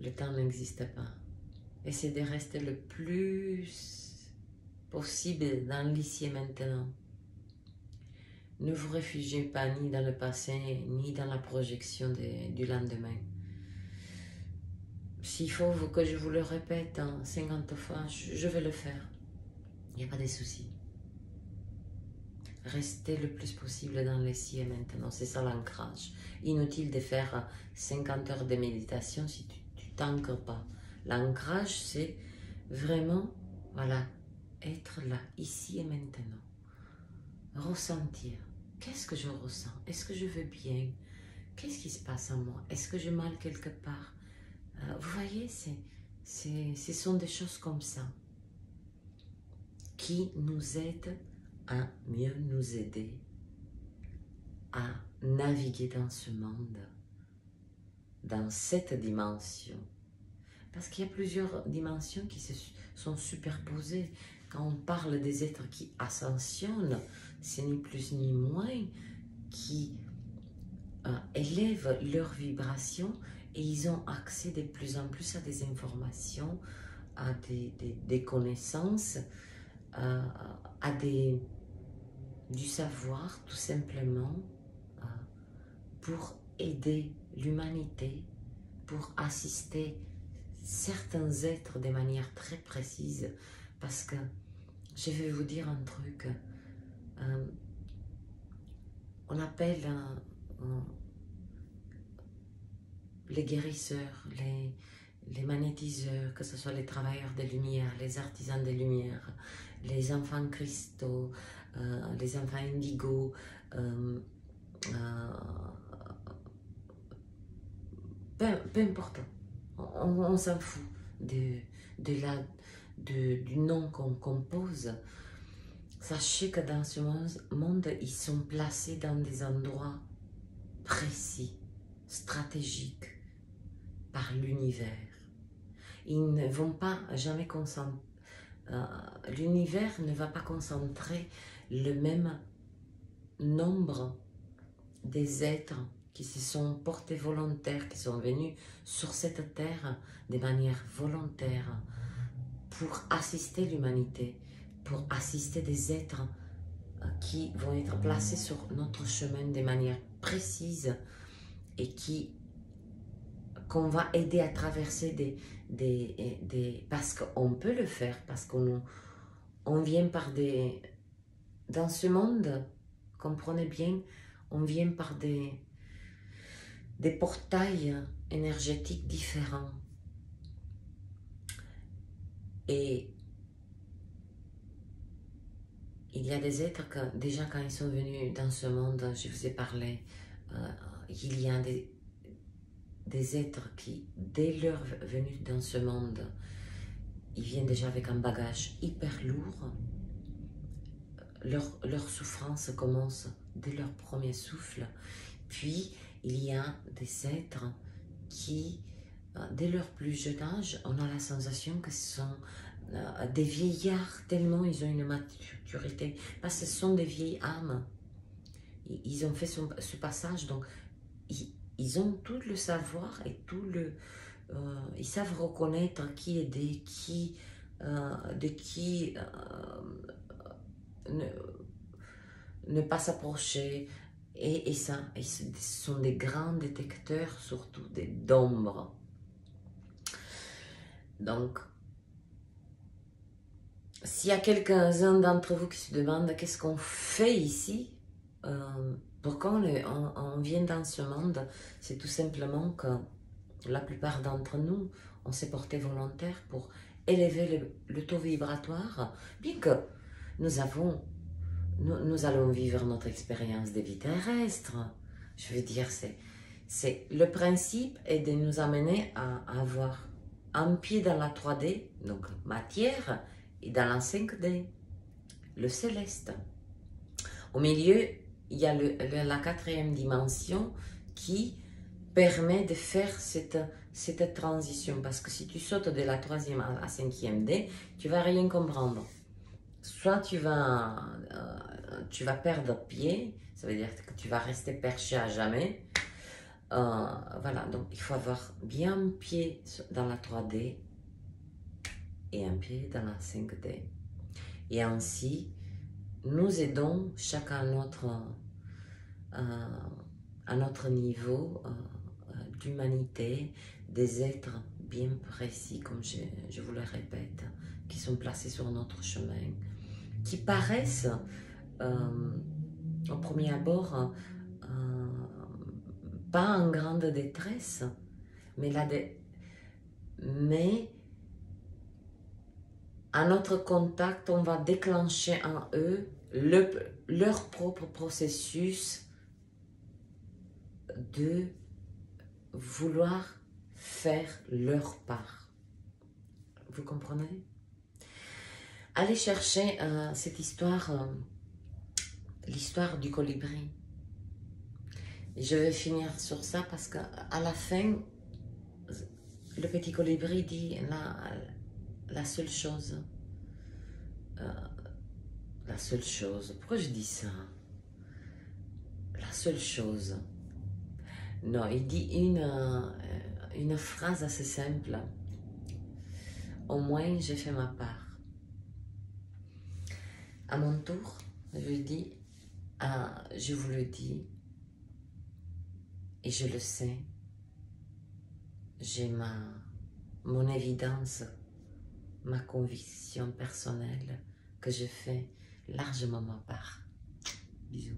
le temps n'existe pas. Essayez de rester le plus possible dans l'ici et maintenant. Ne vous réfugiez pas ni dans le passé, ni dans la projection du lendemain. S'il faut que je vous le répète 50 fois, je vais le faire. Il n'y a pas de souci. Restez le plus possible dans l'ici et maintenant. C'est ça l'ancrage. Inutile de faire 50 heures de méditation si tu t'ancres pas. L'ancrage, c'est vraiment, voilà, être là, ici et maintenant. Ressentir. Qu'est-ce que je ressens? Est-ce que je vais bien? Qu'est-ce qui se passe en moi? Est-ce que j'ai mal quelque part? Vous voyez, ce sont des choses comme ça qui nous aident à mieux nous aider à naviguer dans ce monde, dans cette dimension. Parce qu'il y a plusieurs dimensions qui se sont superposées. Quand on parle des êtres qui ascensionnent, c'est ni plus ni moins qui élèvent leur vibration et ils ont accès de plus en plus à des informations, à des connaissances, à du savoir tout simplement pour aider l'humanité, pour assister certains êtres de manière très précise, parce que je vais vous dire un truc, on appelle les guérisseurs, les magnétiseurs, que ce soit les travailleurs des lumières, les artisans des lumières, les enfants cristaux, les enfants indigo, peu importe, on s'en fout du nom qu'on compose. Sachez que dans ce monde, ils sont placés dans des endroits précis, stratégiques, par l'univers. Ils ne vont pas jamais concentrer, l'univers ne va pas concentrer le même nombre des êtres qui se sont portés volontaires, qui sont venus sur cette terre de manière volontaire pour assister l'humanité, pour assister des êtres qui vont être placés sur notre chemin de manière précise et qu'on va aider à traverser parce qu'on peut le faire, parce qu'on vient par dans ce monde, comprenez bien, on vient par des portails énergétiques différents. Et il y a des êtres que, déjà quand ils sont venus dans ce monde, je vous ai parlé, il y a des êtres qui, dès leur venue dans ce monde, ils viennent déjà avec un bagage hyper lourd. Leur souffrance commence dès leur premier souffle. Puis, il y a des êtres qui, dès leur plus jeune âge, on a la sensation que ce sont des vieillards, tellement ils ont une maturité. Parce que ce sont des vieilles âmes. Ils ont fait ce passage, donc ils ont tout le savoir et tout le... ils savent reconnaître qui aider, de qui ne pas s'approcher. Et ça, ce sont des grands détecteurs, surtout d'ombre. Donc, s'il y a quelques-uns d'entre vous qui se demandent qu'est-ce qu'on fait ici, pourquoi on vient dans ce monde, c'est tout simplement que la plupart d'entre nous, on s'est porté volontaire pour élever le taux vibratoire, bien que nous allons vivre notre expérience de vie terrestre. Je veux dire, le principe est de nous amener à avoir un pied dans la 3D, donc matière, et dans la 5D, le céleste. Au milieu, il y a la 4e dimension qui permet de faire cette transition. Parce que si tu sautes de la 3e à la 5e D, tu ne vas rien comprendre. Soit tu vas perdre pied, ça veut dire que tu vas rester perché à jamais, Voilà, donc il faut avoir bien un pied dans la 3D et un pied dans la 5D. Et ainsi, nous aidons chacun à notre niveau d'humanité, des êtres bien précis, comme je vous le répète, qui sont placés sur notre chemin, qui paraissent au premier abord pas en grande détresse, mais à notre contact, on va déclencher en eux leur propre processus de vouloir faire leur part. Vous comprenez? Allez chercher cette histoire, l'histoire du colibri. Et je vais finir sur ça parce qu'à la fin, le petit colibri dit la seule chose. La seule chose. Pourquoi je dis ça? La seule chose. Non, il dit une phrase assez simple. Au moins, j'ai fait ma part. À mon tour, je vous le dis, et je le sais, j'ai mon évidence, ma conviction personnelle que je fais largement ma part. Bisous.